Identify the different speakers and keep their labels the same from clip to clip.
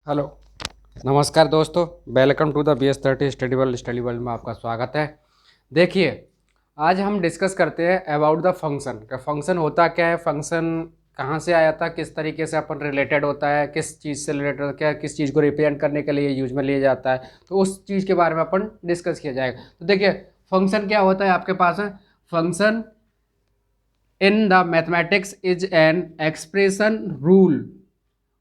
Speaker 1: Hello, नमस्कार दोस्तों। Welcome to the BS30 study world में आपका स्वागत है। देखिए, आज हम डिस्कस करते हैं अबाउट द फंक्शन। का फंक्शन होता क्या है, फंक्शन कहाँ से आया था, किस तरीके से अपन रिलेटेड होता है, किस चीज़ से रिलेटेड होता है, क्या किस चीज़ को रिप्रेजेंट करने के लिए यूज में लिया जाता है, तो उस चीज़ के बारे में अपन डिस्कस किया जाएगा। तो देखिए, फंक्शन क्या होता है आपके पास है। Function in the mathematics is an expression, rule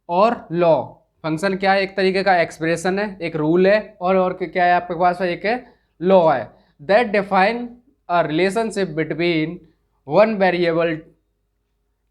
Speaker 1: और लॉ। फंक्शन क्या है, एक तरीके का एक्सप्रेशन है, एक रूल है, और क्या है आपके पास एक है लॉ है। That define a relationship between one variable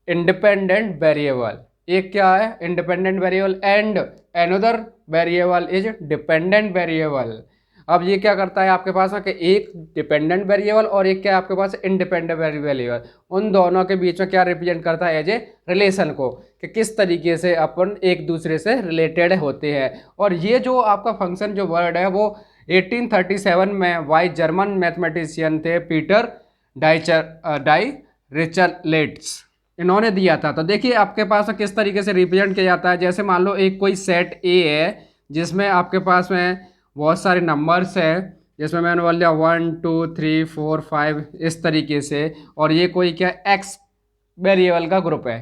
Speaker 1: independent variable. एक क्या है independent variable and another variable is dependent variable. अब ये क्या करता है आपके पास कि एक डिपेंडेंट वेरिएबल और एक क्या है आपके पास इंडिपेंडेंट वेरिएबल, उन दोनों के बीच में क्या रिप्रेजेंट करता है एज ए रिलेशन को, कि किस तरीके से अपन एक दूसरे से रिलेटेड होते हैं। और ये जो आपका फंक्शन जो वर्ड है वो 1837 में वाई जर्मन मैथमेटिशियन थे पीटर डाइरिचलेट्स, इन्होंने दिया था। तो देखिए आपके पास किस तरीके से रिप्रेजेंट किया जाता है। जैसे मान लो एक कोई सेट ए है जिसमें आपके पास में बहुत सारे नंबर्स हैं, जिसमें मैंने बोल दिया 1 2 3 4 5 इस तरीके से, और ये कोई क्या एक्स वेरिएबल का ग्रुप है,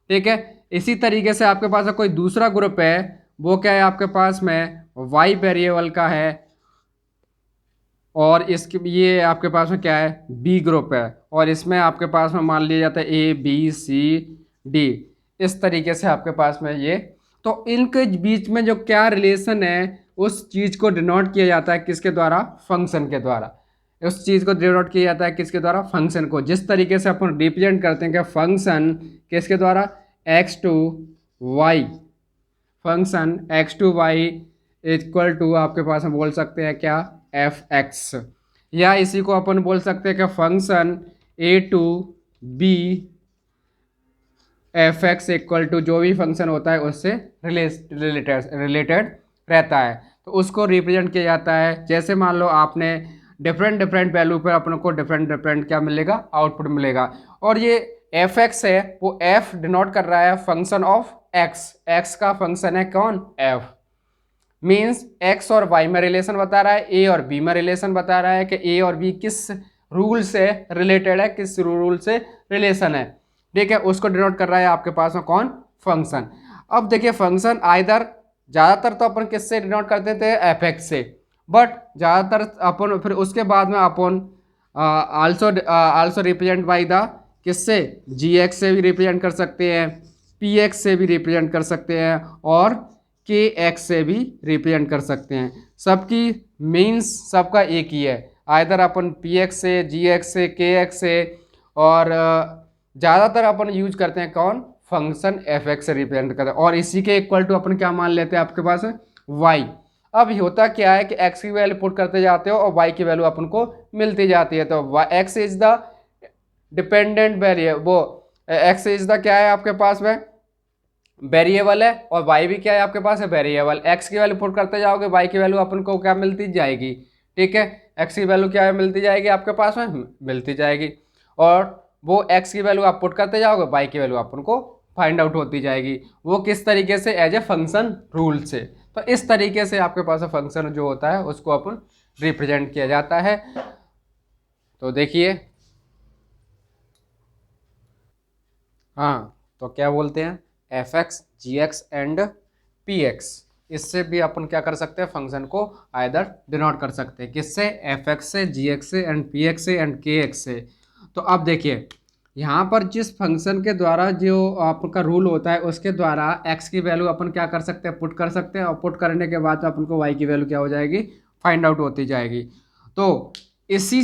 Speaker 1: ठीक है। इसी तरीके से आपके पास कोई दूसरा ग्रुप है, वो क्या है आपके पास में वाई वेरिएबल का है, और इसके ये आपके पास में क्या है बी ग्रुप है, और इसमें आपके पास में मान लिया जाता है ए बी सी डी, इस तरीके से आपके पास में ये। तो इनके बीच में जो क्या रिलेशन है उस चीज़ को डिनोट किया जाता है किसके द्वारा, फंक्शन के द्वारा। उस चीज़ को डिनोट किया जाता है किसके द्वारा, फंक्शन को। जिस तरीके से अपन रिप्रेजेंट करते हैं कि फंक्शन किसके द्वारा, x to y, function x to y equal to आपके पास में बोल सकते हैं क्या एफ एक्स, या इसी को अपन बोल सकते हैं कि function a to b f x equal to जो भी फंक्शन होता है उससे रिलेटेड रहता है, तो उसको रिप्रेजेंट किया जाता है। जैसे मान लो आपने डिफरेंट वैल्यू पर अपन को डिफरेंट क्या मिलेगा, आउटपुट मिलेगा। और ये एफ एक्स है वो एफ डिनोट कर रहा है फंक्शन ऑफ एक्स, एक्स का फंक्शन है कौन, एफ। मीन्स एक्स और वाई में रिलेशन बता रहा है, ए और बी में रिलेशन बता रहा है कि ए और बी किस रूल से रिलेटेड है, किस रूल से रिलेशन है, ठीक है। उसको डिनोट कर रहा है आपके पास में कौन, फंक्शन। अब देखिए फंक्शन आइदर ज़्यादातर तो अपन किससे डिनोट करते थे, एफ एक्स से, बट ज़्यादातर अपन फिर उसके बाद में अपन आल्सो रिप्रेजेंट बाई द किससे, जी एक्स से भी रिप्रेजेंट कर सकते हैं, पी एक्स से भी रिप्रेजेंट कर सकते हैं, और के एक्स से भी रिप्रेजेंट कर सकते हैं। सबकी मीन्स सबका एक ही है, आइदर अपन पी एक्स से, जी एक्स से, के एक्स से, और ज़्यादातर अपन यूज करते हैं कौन, फंक्शन एफ एक्स से रिप्रेजेंट करते हैं। और इसी के इक्वल टू अपन क्या मान लेते हैं आपके पास वाई। अब होता क्या है कि एक्स की वैल्यू पुट करते जाते हो और वाई की वैल्यू अपन को मिलती जाती है। तो x is the dependent variable, वो एक्स इज द क्या है आपके पास में वेरिएबल है, और वाई भी क्या है आपके पास है वेरिएबल। एक्स की वैल्यू पुट करते जाओगे, वाई की वैल्यू अपन को क्या मिलती जाएगी, ठीक है। एक्स की वैल्यू क्या है मिलती जाएगी आपके पास में, मिलती जाएगी, और वो एक्स की वैल्यू आप पुट करते जाओगे, वाई की वैल्यू अपन को फाइंड आउट होती जाएगी। वो किस तरीके से, एज ए फंक्शन रूल से। तो इस तरीके से आपके पास फंक्शन जो होता है उसको अपन रिप्रेजेंट किया जाता है। तो देखिए, हाँ, तो क्या बोलते हैं, f x, g x and p x, इससे भी अपन क्या कर सकते हैं, फंक्शन को आइदर डिनोट कर सकते हैं किससे, एफ एक्स से, जी एक्स से एंड पी एक्स से एंड के एक्स से। तो अब देखिए यहाँ पर जिस फंक्शन के द्वारा जो आपका रूल होता है उसके द्वारा एक्स की वैल्यू अपन क्या कर सकते हैं, पुट कर सकते हैं, और पुट करने के बाद अपन को वाई की वैल्यू क्या हो जाएगी, फाइंड आउट होती जाएगी। तो इसी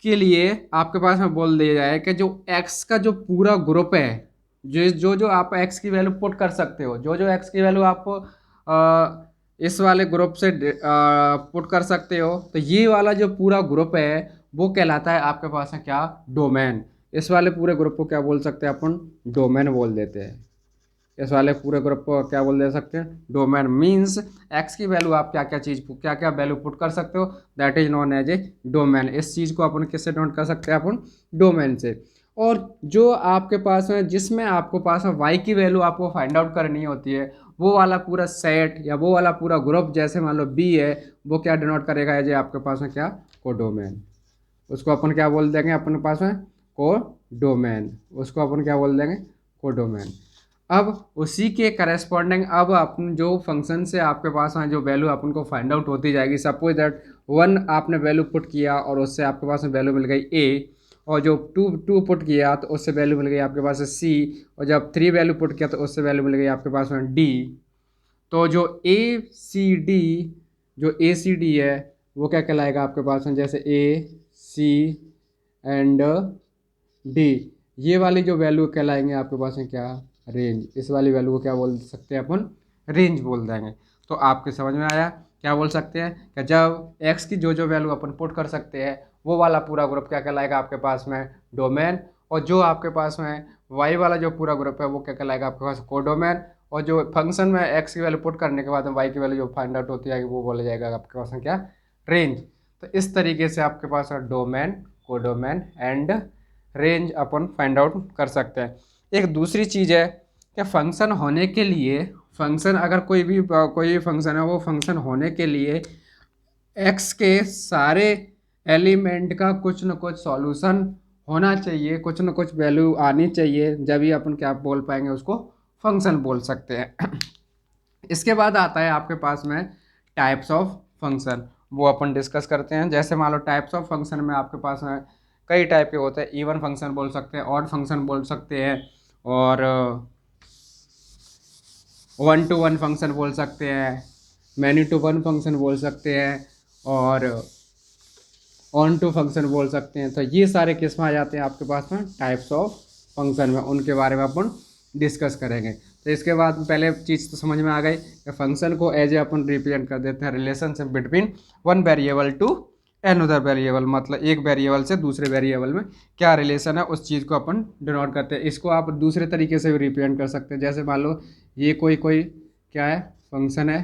Speaker 1: के लिए आपके पास में बोल दिया जाए कि जो एक्स का जो पूरा ग्रुप है, जो आप एक्स की वैल्यू पुट कर सकते हो, जो एक्स की वैल्यू आप इस वाले ग्रुप से पुट कर सकते हो, तो ये वाला जो पूरा ग्रुप है वो कहलाता है आपके पास है क्या, डोमेन। इस वाले पूरे ग्रुप को क्या बोल सकते हैं अपन, डोमेन बोल देते हैं। इस वाले पूरे ग्रुप को क्या बोल दे सकते हैं, डोमेन। मीन्स एक्स की वैल्यू आप क्या क्या वैल्यू पुट कर सकते हो, that is known as a domain. इस चीज़ को अपन किससे नोट कर सकते हैं, अपन डोमेन से। और जो आपके पास में जिसमें आपको पास में वाई की वैल्यू आपको फाइंड आउट करनी होती है, वो वाला पूरा सेट या वो वाला पूरा ग्रुप, जैसे मान लो बी है, वो क्या डिनोट करेगा एज आपके पास में क्या, कोडोमेन। उसको अपन क्या बोल देंगे अपने पास में, कोडोमेन। उसको अपन क्या बोल देंगे, कोडोमेन। अब उसी के करस्पॉन्डिंग अब अपन जो फंक्शन से आपके पास में जो वैल्यू अपन को फाइंड आउट होती जाएगी, सपोज दैट 1 आपने वैल्यू पुट किया और उससे आपके पास में वैल्यू मिल गई ए, और जो 2 पुट किया तो उससे वैल्यू मिल गई आपके पास में सी, और जब 3 वैल्यू पुट किया तो उससे वैल्यू मिल गई आपके पास में डी। तो जो ए सी डी, जो ए सी डी है वो क्या कहलाएगा आपके पास में, जैसे ए सी एंड डी, ये वाली जो वैल्यू कहलाएंगे आपके पास में क्या, रेंज। इस वाली वैल्यू को क्या बोल सकते हैं अपन, रेंज बोल देंगे। तो आपके समझ में आया क्या बोल सकते हैं, कि जब एक्स की जो जो वैल्यू अपन पुट कर सकते हैं वो वाला पूरा ग्रुप क्या कहलाएगा आपके पास में, डोमेन। और जो आपके पास में वाई वाला जो पूरा ग्रुप है वो क्या कहलाएगा आपके पास, कोडोमेन। और जो फंक्शन में एक्स की वैल्यू पुट करने के बाद में वाई की वैल्यू जो फाइंड आउट होती है वो बोला जाएगा आपके पास में क्या, रेंज। तो इस तरीके से आपके पास डोमेन, कोडोमेन एंड रेंज अपन फाइंड आउट कर सकते हैं। एक दूसरी चीज़ है कि फंक्शन होने के लिए, फंक्शन अगर कोई भी फंक्शन है, वो फंक्शन होने के लिए एक्स के सारे एलिमेंट का कुछ न कुछ सॉल्यूशन होना चाहिए, कुछ न कुछ वैल्यू आनी चाहिए, जब ही अपन क्या बोल पाएंगे उसको फंक्शन बोल सकते हैं। इसके बाद आता है आपके पास में टाइप्स ऑफ फंक्शन, वो अपन डिस्कस करते हैं। जैसे मान लो टाइप्स ऑफ फंक्शन में आपके पास में कई टाइप के होते हैं, इवन फंक्शन बोल सकते हैं, ऑड फंक्शन बोल सकते हैं, और 1-to-1 फंक्शन बोल सकते हैं, मैनी टू वन फंक्शन बोल सकते हैं, और ऑन टू फंक्शन बोल सकते हैं। तो ये सारे किस में आ जाते हैं आपके पास में, टाइप्स ऑफ फंक्शन में, उनके बारे में अपन डिस्कस करेंगे। तो इसके बाद पहले चीज़ तो समझ में आ गई कि फंक्शन को एज ए अपन रिप्रेजेंट कर देते हैं relationship between one variable to another variable, मतलब एक वेरिएबल से दूसरे वेरिएबल में क्या रिलेशन है उस चीज़ को अपन डिनोट करते हैं। इसको आप दूसरे तरीके से भी रिप्रेजेंट कर सकते हैं। जैसे मान लो ये कोई क्या है, फंक्शन है,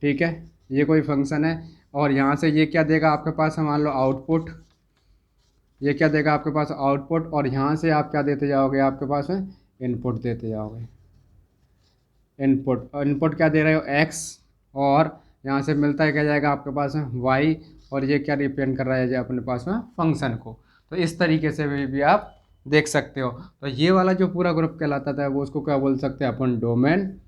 Speaker 1: ठीक है, ये कोई फंक्शन है, और यहाँ से ये क्या देगा आपके पास, मान लो आउटपुट, ये क्या देगा आपके पास, आउटपुट, और यहाँ से आप क्या देते जाओगे आपके पास में, इनपुट देते जाओगे। इनपुट क्या दे रहे हो, एक्स, और यहाँ से मिलता है क्या जाएगा आपके पास में वाई, और ये क्या रिप्रेजेंट कर रहा है अपने पास में, फंक्शन को। तो इस तरीके से भी आप देख सकते हो। तो ये वाला जो पूरा ग्रुप कहलाता था वो उसको क्या बोल सकते हैं अपन, डोमेन।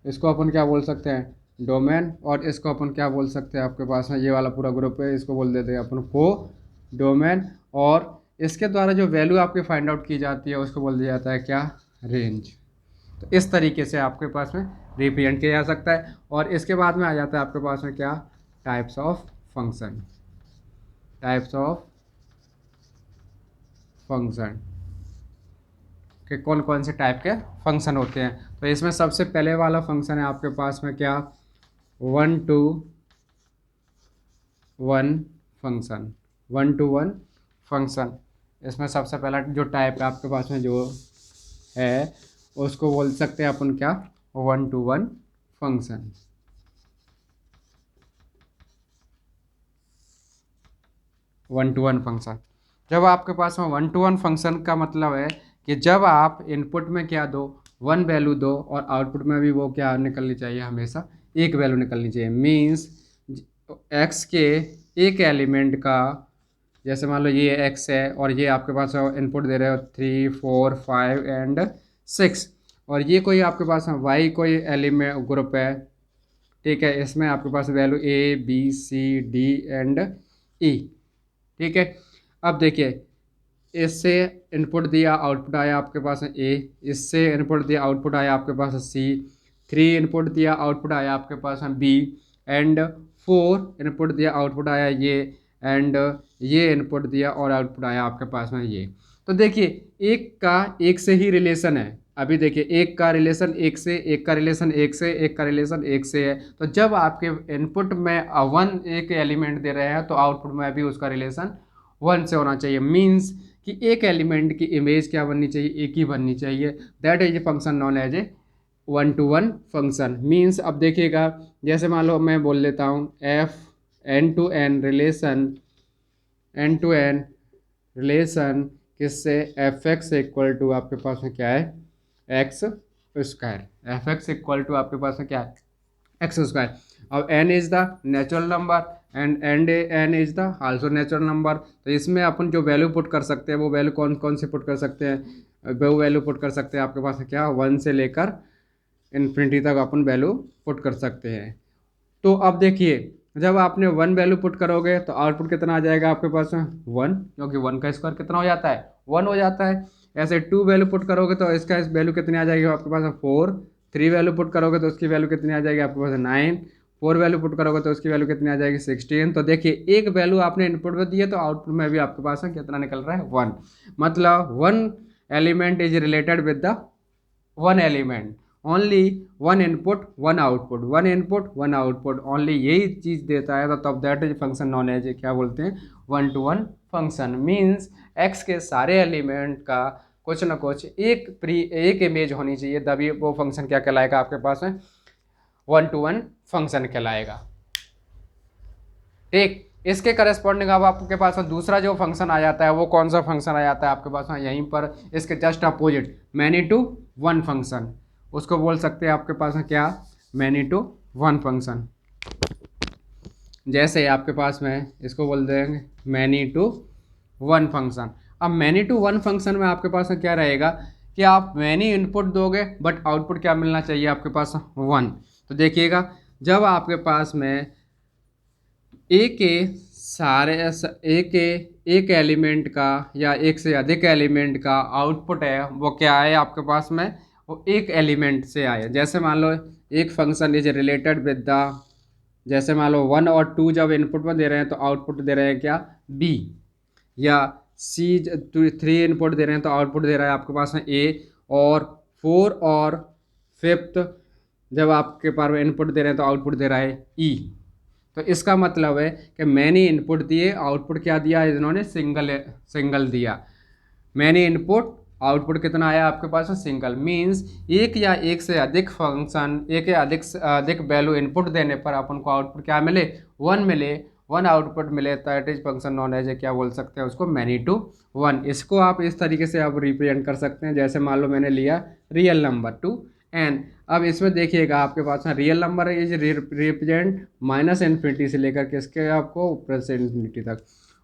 Speaker 1: इसको अपन क्या बोल सकते हैं, डोमेन। और इसको अपन क्या बोल सकते हैं आपके पास में, ये वाला पूरा ग्रुप है, इसको बोल देते हैं अपन को डोमेन। और इसके द्वारा जो वैल्यू आपकी फाइंड आउट की जाती है उसको बोल दिया जाता है क्या, रेंज। तो इस तरीके से आपके पास में रिप्रेजेंट किया जा सकता है। और इसके बाद में आ जाता है आपके पास में क्या, types of function. Types of function कि कौन कौन से टाइप के फंक्शन होते हैं। तो इसमें सबसे पहले वाला फंक्शन है आपके पास में क्या, 1-to-1 फंक्शन। 1-to-1 फंक्शन, इसमें सबसे पहला जो टाइप है आपके पास में जो है उसको बोल सकते हैं अपन क्या, 1-to-1 फंक्शन। 1-to-1 फंक्शन, जब आपके पास में 1-to-1 फंक्शन का मतलब है कि जब आप इनपुट में क्या दो, 1 वैल्यू दो, और आउटपुट में भी वो क्या निकलनी चाहिए, हमेशा एक वैल्यू निकलनी चाहिए। मींस एक्स के एक एलिमेंट का, जैसे मान लो ये एक्स है और ये आपके पास इनपुट दे रहे हो 3, 4, 5 एंड 6, और ये कोई आपके पास वाई कोई एलिमेंट ग्रुप है, ठीक है, इसमें आपके पास value A B C D and E, ठीक है। अब देखिए, इससे इनपुट दिया आउटपुट आया आपके पास ए, इससे इनपुट दिया आउटपुट आया आपके पास सी, 3 इनपुट दिया आउटपुट आया आपके पास बी, एंड 4 इनपुट दिया आउटपुट आया ये, एंड ये इनपुट दिया और आउटपुट आया आपके पास में ये। तो देखिए एक का एक से ही रिलेशन है। अभी देखिए एक का रिलेशन एक से, एक का रिलेशन एक से, एक का रिलेशन एक से है। तो जब आपके इनपुट में 1 एक एलिमेंट दे रहे हैं तो आउटपुट में भी उसका रिलेशन 1 से होना चाहिए। मीन्स कि एक एलिमेंट की इमेज क्या बननी चाहिए, एक ही बननी चाहिए। That is a function known as a 1-to-1 function. Means अब देखिएगा, जैसे मान लो मैं बोल लेता हूँ f n-to-n relation, n-to-n relation किससे, एफ एक्स इक्वल टू आपके पास में क्या है, x square. F x equal to आपके पास में क्या है, एक्स स्क्वायर। अब n is the natural number and n is the also natural number. तो इसमें अपन जो वैल्यू पुट कर सकते हैं वो वैल्यू कौन कौन से पुट कर सकते हैं, वो वैल्यू पुट कर सकते हैं आपके पास क्या, 1 से लेकर इन्फिनिटी तक अपन वैल्यू पुट कर सकते हैं। तो अब देखिए जब आपने 1 वैल्यू पुट करोगे तो आउटपुट कितना आ जाएगा आपके पास में 1, क्योंकि 1 का स्क्वायर कितना हो जाता है 1 हो जाता है। ऐसे 2 वैल्यू पुट करोगे तो इसका वैल्यू कितनी आ जाएगी आपके पास में 4। 3 वैल्यू पुट करोगे तो उसकी वैल्यू कितनी आ जाएगी आपके पास 9। 4 वैल्यू पुट करोगे तो उसकी वैल्यू कितनी आ जाएगी 16। तो देखिए एक वैल्यू आपने इनपुट में दी है तो आउटपुट में भी आपके पास में कितना निकल रहा है 1। मतलब 1 element is related with the 1 element, only 1 input 1 output, 1 input 1 output, only यही चीज़ देता है। तो तब that is function known as क्या बोलते हैं 1 to 1 फंक्शन। मीन्स एक्स के सारे एलिमेंट का कुछ ना कुछ एक इमेज होनी चाहिए, तभी वो फंक्शन क्या कहलाएगा आपके पास में 1 to 1 फंक्शन कहलाएगा। ठीक, इसके करस्पॉन्डिंग अब आपके पास में दूसरा जो फंक्शन आ जाता है वो कौन सा फंक्शन आ जाता है आपके पास में यहीं पर इसके just opposite many to 1 function, उसको बोल सकते हैं आपके पास में क्या मैनी टू 1 फंक्शन। जैसे आपके पास में इसको बोल देंगे मैनी टू 1 फंक्शन। अब मैनी टू 1 फंक्शन में आपके पास में क्या रहेगा कि आप मैनी इनपुट दोगे बट आउटपुट क्या मिलना चाहिए आपके पास 1। तो देखिएगा जब आपके पास में एक एलिमेंट का या एक से अधिक एलिमेंट का आउटपुट है वो क्या है आपके पास में वो एक एलिमेंट से आए। जैसे मान लो एक function is related with the, जैसे मान लो 1 और 2 जब इनपुट में दे रहे हैं तो आउटपुट दे रहे हैं क्या बी, या सी 3 इनपुट दे रहे हैं तो आउटपुट दे रहा है आपके पास में ए, और 4 और 5th जब आपके पास में इनपुट दे रहे हैं तो आउटपुट दे रहा है ई। तो इसका मतलब है कि मैंने इनपुट दिए आउटपुट क्या दिया इन्होंने सिंगल दिया। मैंने इनपुट आउटपुट कितना आया आपके पास में सिंगल। मींस एक या एक से अधिक फंक्शन एक या अधिक वैल्यू इनपुट देने पर अपन को आउटपुट क्या मिले 1 मिले, 1 आउटपुट मिले, that is function known as क्या बोल सकते हैं उसको मैनी टू 1। इसको आप इस तरीके से आप रिप्रेजेंट कर सकते हैं। जैसे मान लो मैंने लिया रियल नंबर 2 एन, अब इसमें देखिएगा आपके पास में real number is represent -infinity से लेकर के इसके आपको ऊपर से इन्फिनिटी तक,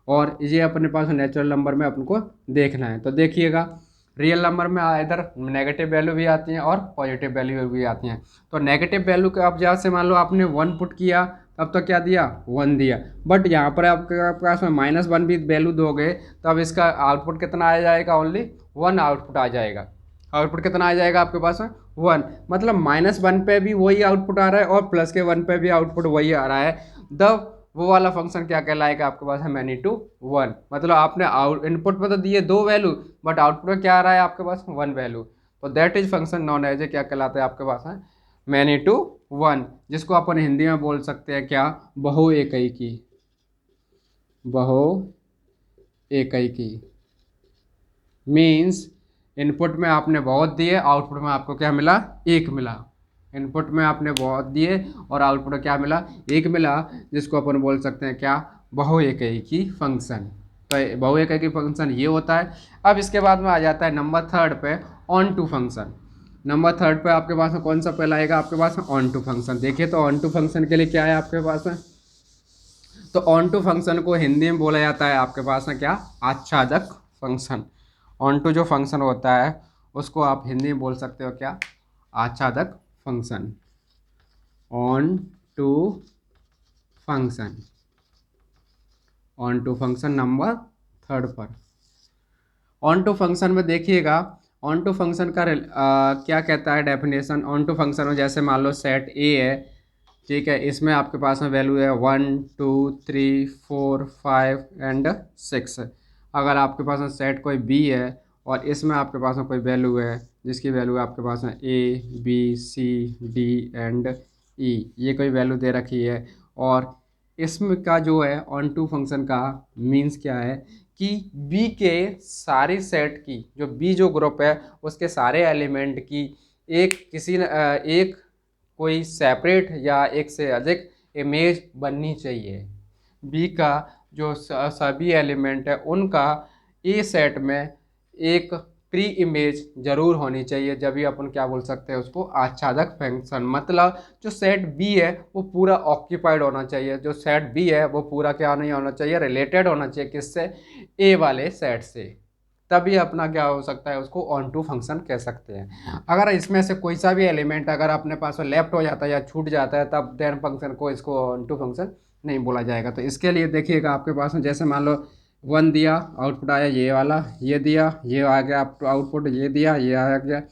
Speaker 1: और ये अपने पास नेचुरल नंबर में अपन को देखना है। तो देखिएगा रियल नंबर में इधर नेगेटिव वैल्यू भी आती हैं और पॉजिटिव वैल्यू भी आती हैं। तो नेगेटिव वैल्यू का अब जहाँ से मान लो आपने 1 पुट किया तब तो क्या दिया 1 दिया, बट यहाँ पर आपके पास में -1 भी वैल्यू दोगे तो अब इसका आउटपुट कितना आ जाएगा ओनली 1 आउटपुट आ जाएगा। आउटपुट कितना आ जाएगा आपके पास में 1, मतलब -1 पे भी वही आउटपुट आ रहा है और प्लस के 1 पे भी आउटपुट वही आ रहा है। वो वाला फंक्शन क्या कहलाएगा आपके पास है मैनी टू 1। मतलब आपने इनपुट में तो दिए 2 वैल्यू बट आउटपुट में क्या आ रहा है आपके पास 1 वैल्यू। तो that is function known as क्या कहलाता है आपके पास है मैनी टू 1, जिसको अपन हिंदी में बोल सकते हैं क्या बहुएकैकी। बहुएकैकी मीन्स इनपुट में आपने बहुत दिए आउटपुट में आपको क्या मिला 1 मिला। इनपुट में आपने बहुत दिए और आउटपुट क्या मिला 1 मिला, जिसको अपन बोल सकते हैं क्या बहुएकैकी फंक्शन। तो बहुएकैकी फंक्शन ये होता है। अब इसके बाद में आ जाता है नंबर 3 पे ऑन टू फंक्शन। नंबर 3 पे आपके पास में कौन सा पहला आएगा आपके पास में ऑन टू फंक्शन। देखिए तो ऑन टू फंक्शन के लिए क्या है आपके पास में, तो ऑन टू फंक्शन को हिंदी में बोला जाता है आपके पास में क्या आच्छादक फंक्शन। ऑन टू जो फंक्शन होता है उसको आप हिंदी में बोल सकते हो क्या आच्छादक function. Onto function, onto function number 3 पर। ऑन टू फंक्शन में देखिएगा ऑन टू फंक्शन का क्या कहता है डेफिनेशन। ऑन टू फंक्शन में जैसे मान लो सेट ए है, ठीक है, इसमें आपके पास में वैल्यू है 1 2 3 4 5 एंड 6। अगर आपके पास में सेट कोई बी है और इसमें आपके पास में कोई वैल्यू है जिसकी वैल्यू आपके पास में A B C D and E, ये कोई वैल्यू दे रखी है, और इसमें का जो है ऑन टू फंक्शन का मीन्स क्या है कि बी के सारी सेट की जो बी जो ग्रुप है उसके सारे एलिमेंट की एक कोई सेपरेट या एक से अधिक इमेज बननी चाहिए। बी का जो सभी एलिमेंट है उनका ए सेट में एक प्री इमेज जरूर होनी चाहिए, जब भी अपन क्या बोल सकते हैं उसको आच्छादक फंक्शन। मतलब जो सेट बी है वो पूरा ऑक्यूपाइड होना चाहिए, जो सेट बी है वो पूरा क्या नहीं होना चाहिए, रिलेटेड होना चाहिए किससे, ए वाले सेट से, तभी अपना क्या हो सकता है उसको ऑन टू फंक्शन कह सकते हैं। अगर इसमें से कोई सा भी एलिमेंट अगर अपने पास लेफ्ट हो जाता है या छूट जाता है तब देन फंक्शन को इसको ऑन टू फंक्शन नहीं बोला जाएगा। तो इसके लिए देखिएगा आपके पास में जैसे मान लो 1 दिया, आउटपुट आया ये वाला, ये दिया, ये आ गया आउटपुट, ये दिया, ये आ गया,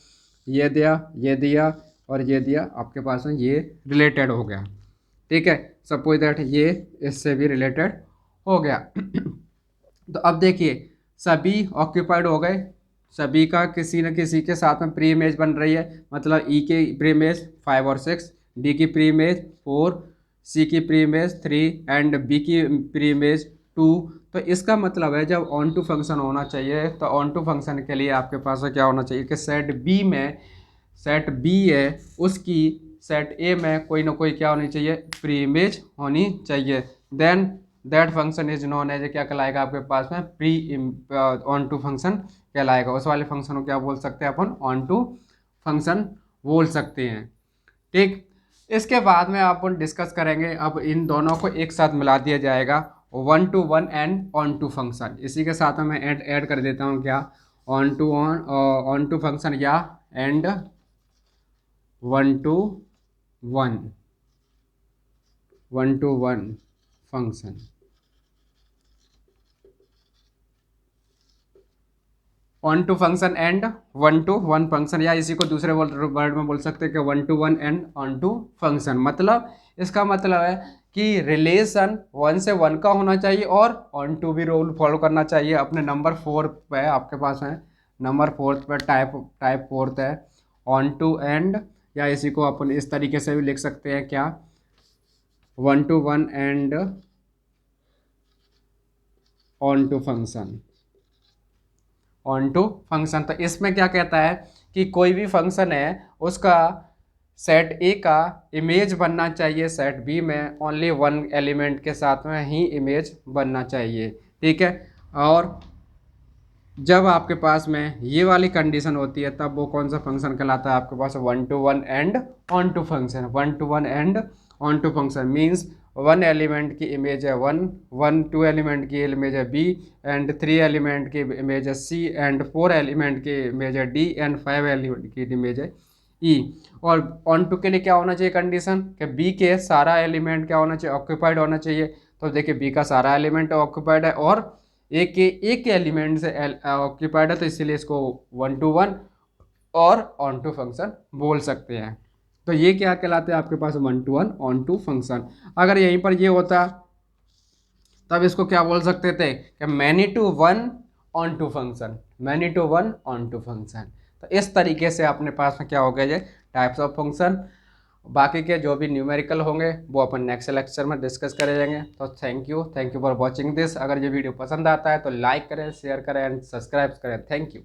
Speaker 1: ये दिया, ये दिया और ये दिया, आपके पास में ये रिलेटेड हो गया। ठीक है, सपोज दैट ये इससे भी रिलेटेड हो गया। तो अब देखिए सभी ऑक्यूपाइड हो गए, सभी का किसी न किसी के साथ में प्री इमेज बन रही है। मतलब ई के प्री इमेज 5 और 6, डी की प्री इमेज 4, सी की प्री इमेज 3 एंड बी की प्री इमेज 2। तो इसका मतलब है जब ऑन टू फंक्शन होना चाहिए तो ऑन टू फंक्शन के लिए आपके पास क्या होना चाहिए कि सेट बी में, सेट बी है उसकी सेट ए में कोई ना कोई क्या होनी चाहिए, प्री इमेज होनी चाहिए। Then that function is known as, क्या कहलाएगा आपके पास में, प्री ऑन टू फंक्शन कहलाएगा। उस वाले फंक्शन को क्या बोल सकते हैं अपन, ऑन टू फंक्शन बोल सकते हैं। ठीक, इसके बाद में अपन डिस्कस करेंगे, अब इन दोनों को एक साथ मिला दिया जाएगा, 1 to 1 and onto function. इसी के साथ में मैं ऐड कर देता हूँ क्या, ऑन टू फंक्शन या and 1 to 1 function. Onto function and 1 to 1 function, या इसी को दूसरे वर्ड में बोल सकते हैं कि 1 to 1 and onto function. मतलब इसका मतलब है कि रिलेशन 1 से 1 का होना चाहिए और ऑन टू भी रूल फॉलो करना चाहिए। अपने नंबर 4 पे आपके पास है, नंबर 4 पे टाइप 4 है ऑन टू एंड, या इसी को अपन इस तरीके से भी लिख सकते हैं क्या, 1 to 1 and onto function, onto function. तो इसमें क्या कहता है कि कोई भी फंक्शन है उसका सेट ए का इमेज बनना चाहिए सेट बी में, ओनली 1 एलिमेंट के साथ में ही इमेज बनना चाहिए। ठीक है, और जब आपके पास में ये वाली कंडीशन होती है तब वो कौन सा फंक्शन कहलाता है आपके पास, 1 to 1 and onto function. 1 to 1 and onto function means 1 element की इमेज है 1, 2 एलिमेंट की इमेज है बी एंड 3 एलिमेंट की इमेज है सी एंड 4 एलिमेंट की इमेज है डी एंड 5 एलिमेंट की इमेज है ई। और ऑन टू के लिए क्या होना चाहिए कंडीशन, कि बी के सारा एलिमेंट क्या होना चाहिए, ऑक्यूपाइड होना चाहिए। तो देखिए बी का सारा एलिमेंट ऑक्यूपाइड है और एक एलिमेंट से ऑक्यूपाइड है, तो इसीलिए इसको 1 to 1 और ऑन टू फंक्शन बोल सकते हैं। तो ये क्या कहलाते हैं आपके पास, 1 to 1 ऑन टू फंक्शन। अगर यहीं पर ये होता तब इसको क्या बोल सकते थे कि many to 1 onto function, many to 1 onto function. तो इस तरीके से अपने पास में क्या हो गया, टाइप्स ऑफ फंक्शन। बाकी के जो भी न्यूमेरिकल होंगे वो अपन नेक्स्ट लेक्चर में डिस्कस करेंगे। तो thank you for watching this. अगर ये वीडियो पसंद आता है तो लाइक करें, शेयर करें एंड सब्सक्राइब करें। Thank you.